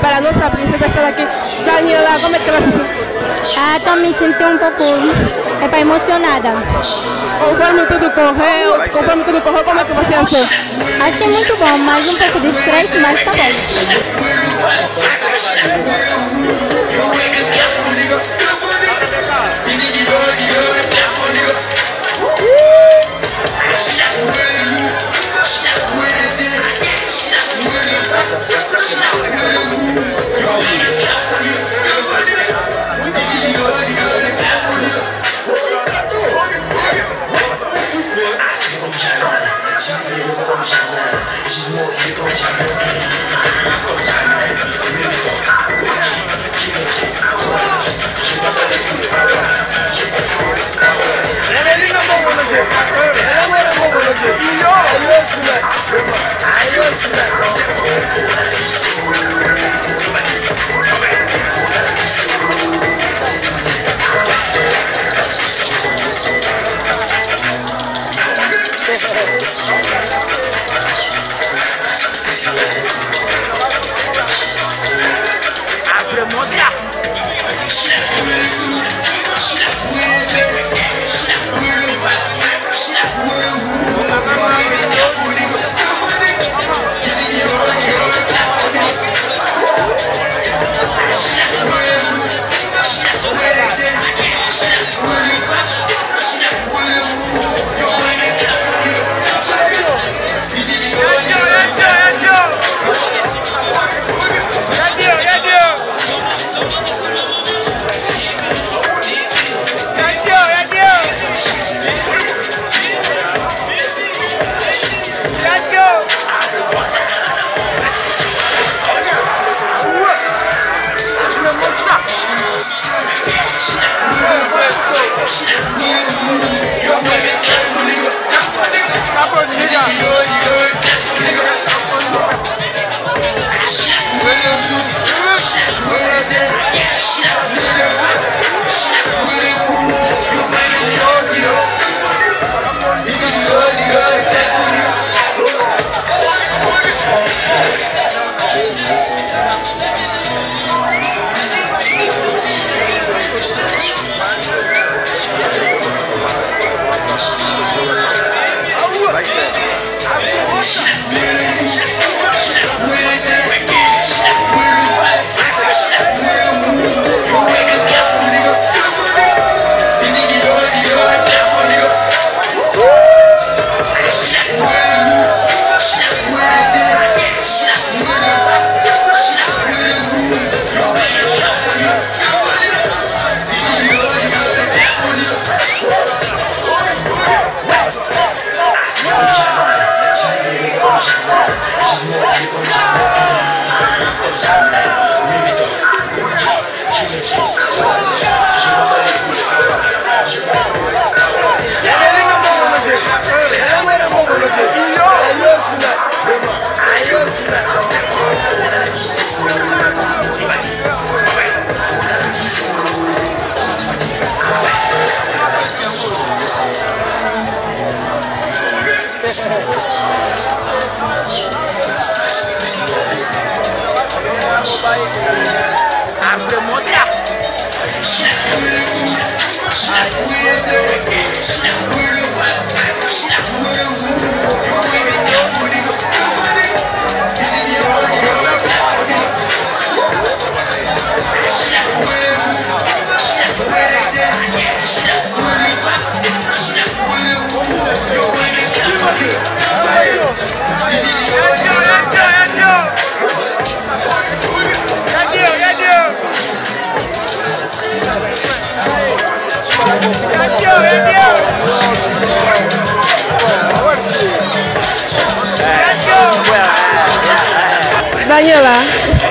Para nuestra princesa estar aquí, Daniela, ¿cómo te vas a sentir? Tô me sentindo um pouco emocionada. Conforme tudo correu, como é que você achou? Achei muito bom, mais um pouco de estresse, mas tá bom.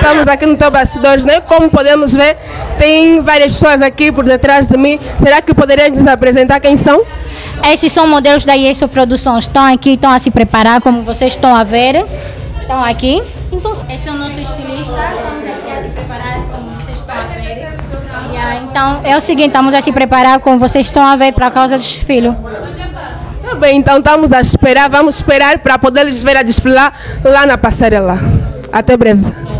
Estamos aqui no teu bastidores, né? Como podemos ver, tem várias pessoas aqui por detrás de mim. Será que poderiam nos apresentar quem são? Esses são modelos da IESO Produções. Estão aqui, estão a se preparar, como vocês estão a ver. Estão aqui. Então, esse é o nosso estilista. Estamos aqui a se preparar, como vocês estão a ver. Então, é o seguinte, estamos a se preparar, como vocês estão a ver, para a causa do desfile. Tá bem, então estamos a esperar. Vamos esperar para poder ver a desfilar lá na passarela. Até breve.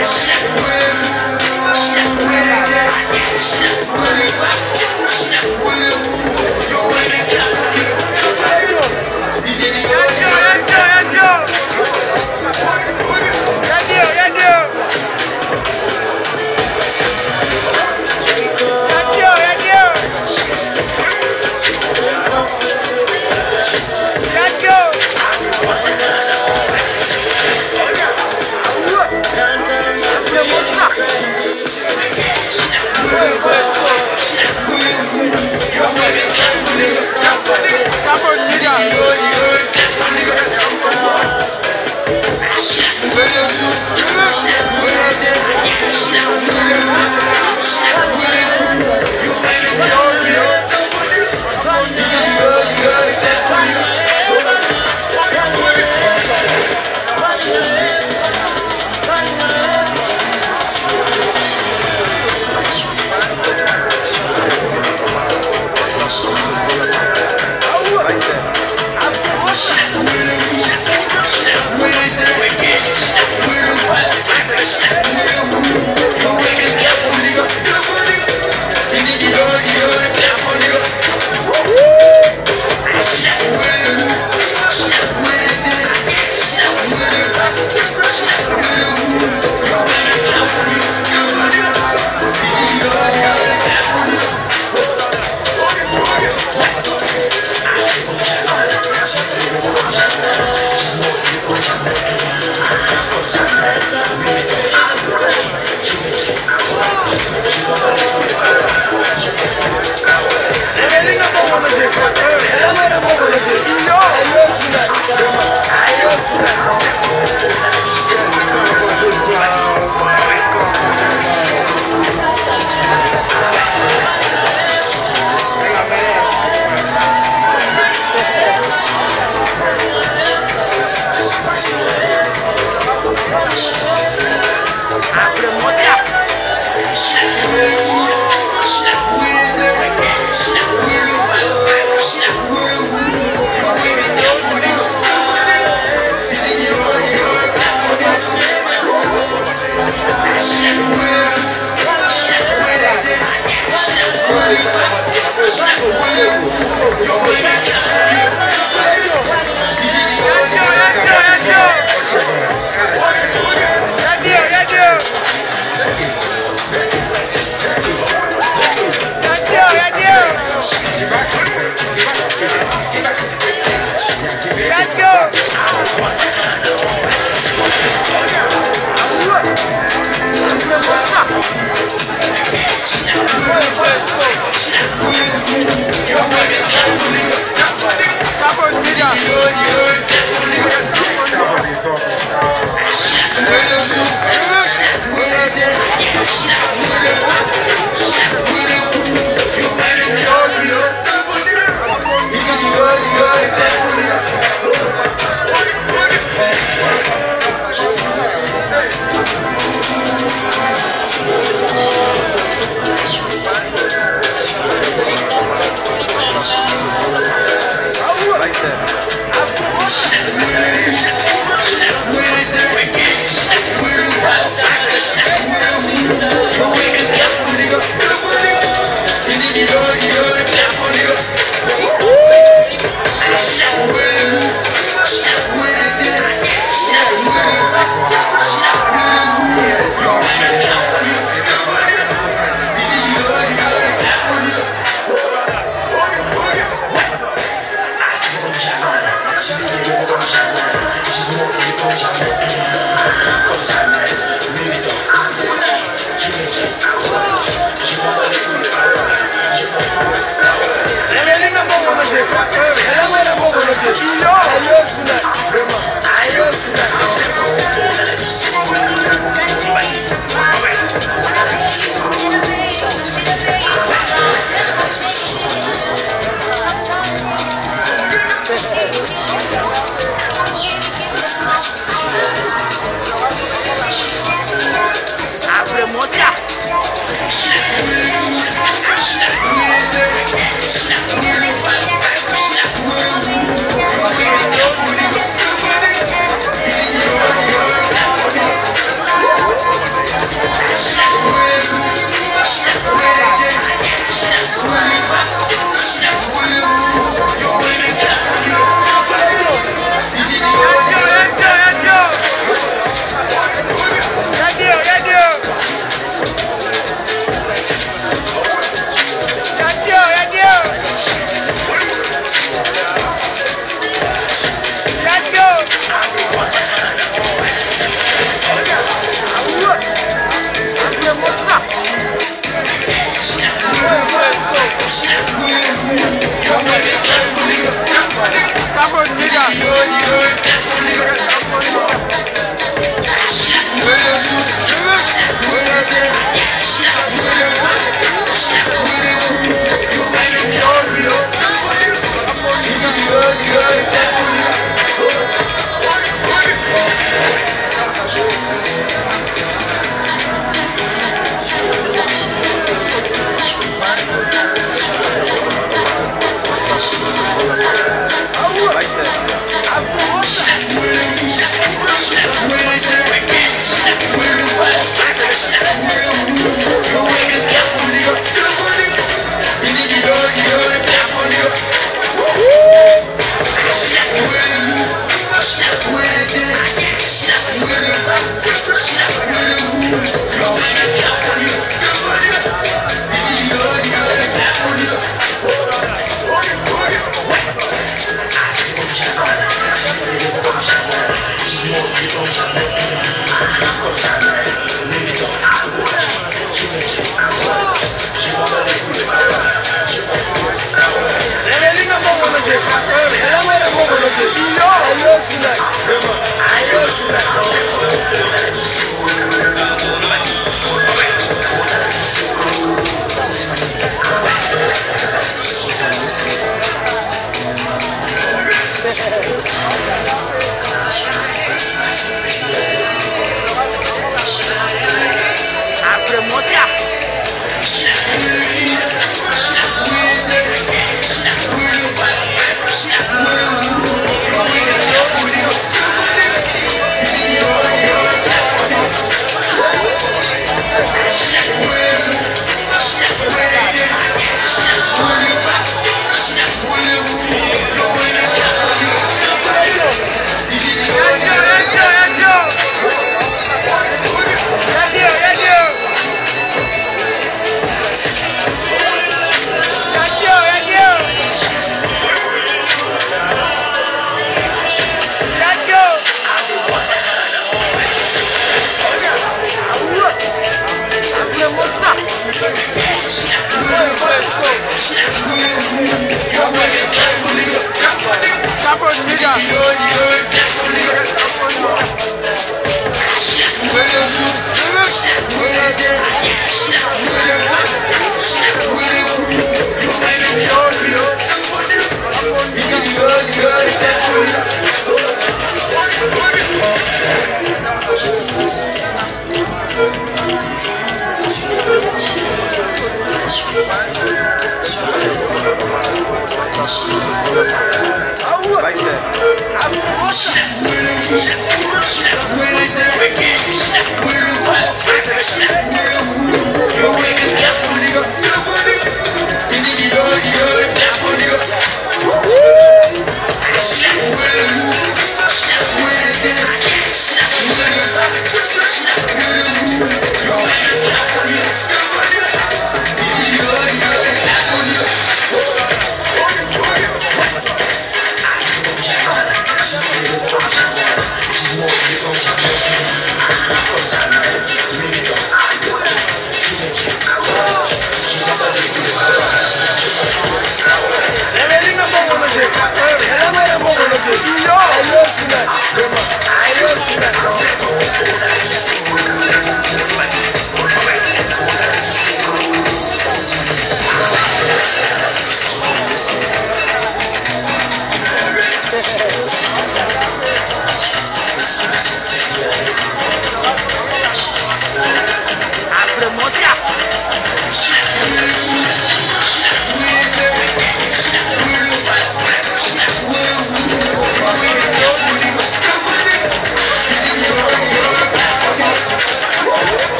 Yeah.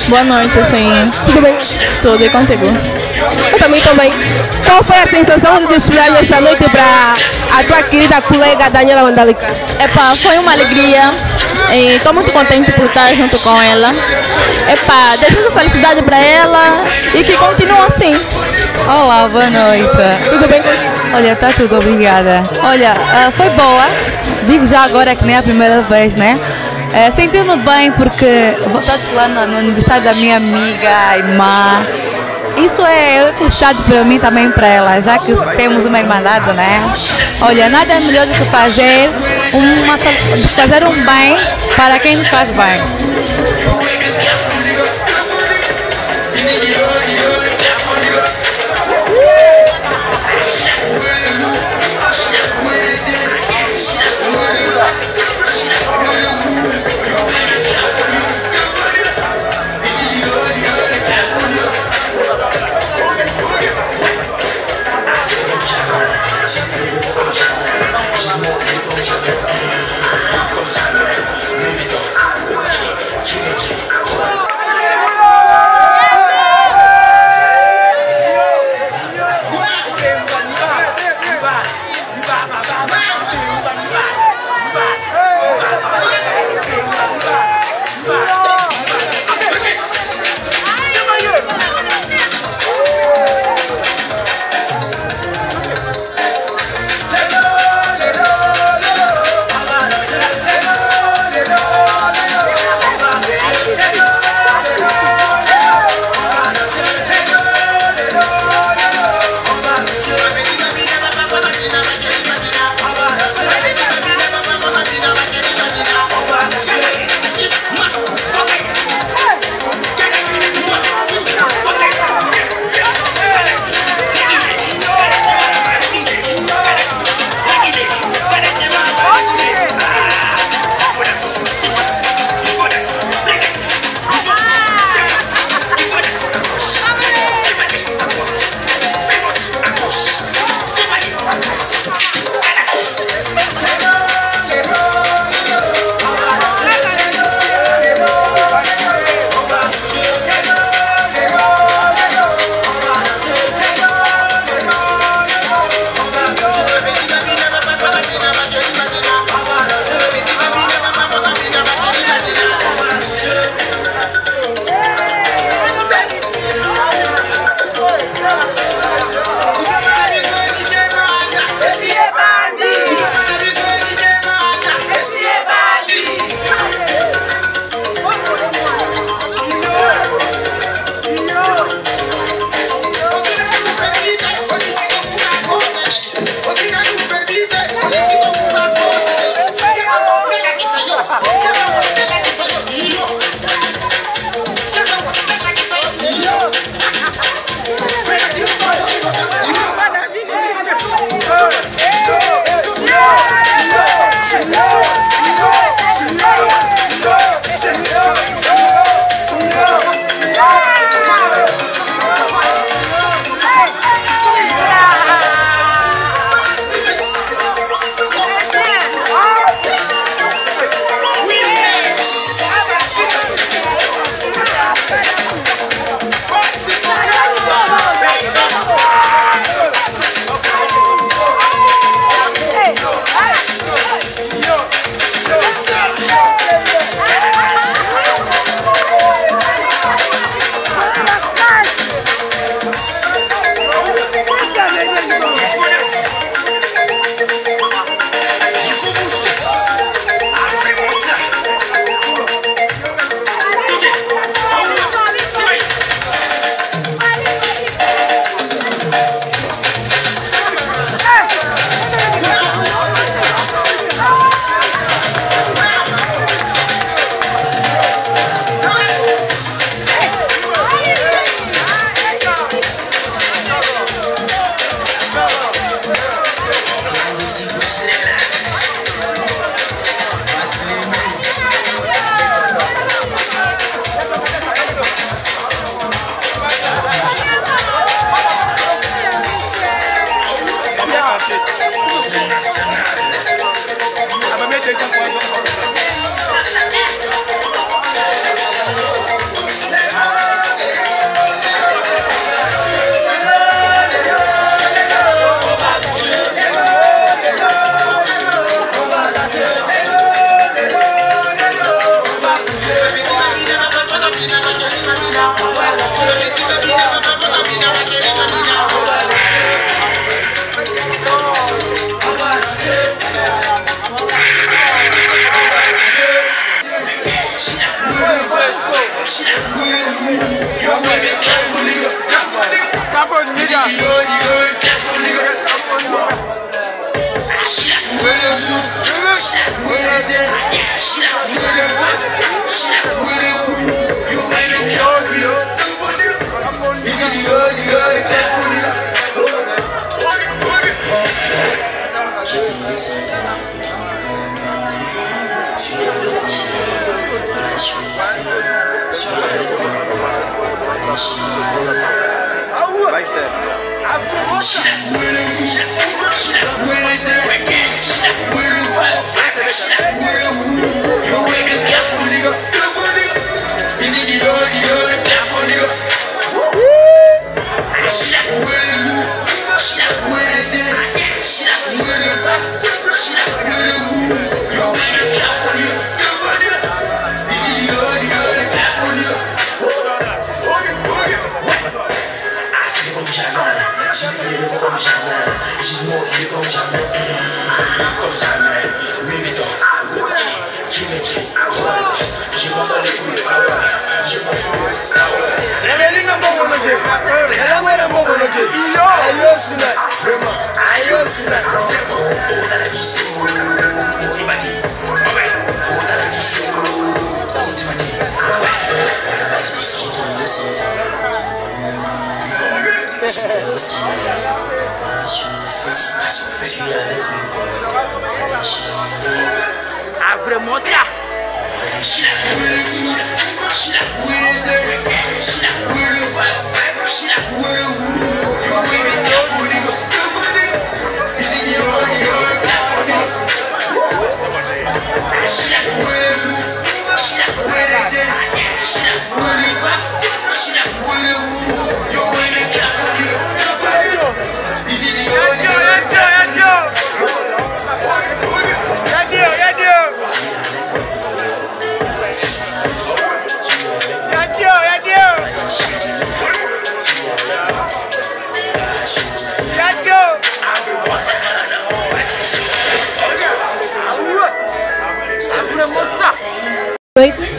Boa noite, sim. Tudo bem? Tudo e contigo? Eu também estou bem. Qual foi a sensação de desfilar nessa noite para a tua querida colega Daniela Mandalika? Epá, foi uma alegria e estou muito contente por estar junto com ela. Epá, desejo felicidade para ela e que continue assim. Olá, boa noite. Tudo bem contigo? Olha, tá tudo, obrigada. Olha, foi boa. Digo já agora que nem é a primeira vez, né? Sentindo bem porque vou estar lá no aniversário da minha amiga, irmã. Isso é felicidade para mim também para ela, já que temos uma irmandade, né? Olha, nada é melhor do que fazer um bem para quem nos faz bem. Thank you.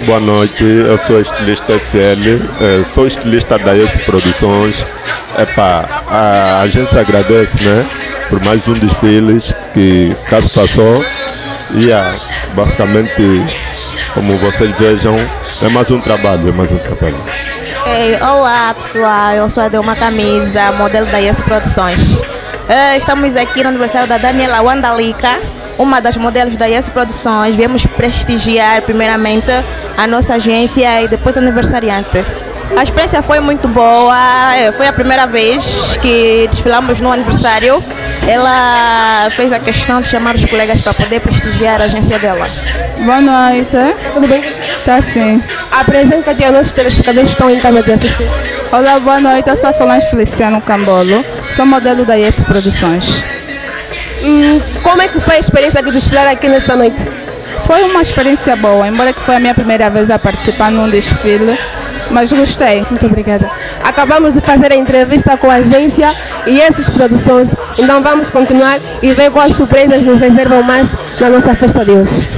Boa noite, eu sou estilista FL, sou estilista da ES Produções. A agência agradece, né, por mais um desfiles que caso passou. E basicamente, como vocês vejam, é mais um trabalho, Olá pessoal, eu sou a Delma Camisa, modelo da ES Produções. Estamos aqui no aniversário da Daniela Wandalika, uma das modelos da ES Produções. Viemos prestigiar primeiramente a nossa agência e depois o aniversariante. A experiência foi muito boa, foi a primeira vez que desfilamos no aniversário. Ela fez a questão de chamar os colegas para poder prestigiar a agência dela. Boa noite. Tudo bem? Tá sim. Apresenta-te a nossos telespectadores que estão em casa de assistir. Olá, boa noite. Eu sou a Solange Feliciano Cambolo. Sou modelo da ES Produções. Como é que foi a experiência de desfilar aqui nesta noite? Foi uma experiência boa, embora que foi a minha primeira vez a participar num desfile, mas gostei. Muito obrigada. Acabamos de fazer a entrevista com a agência e ES Produções, então vamos continuar e ver quais surpresas nos reservam mais na nossa festa de hoje.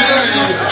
Tá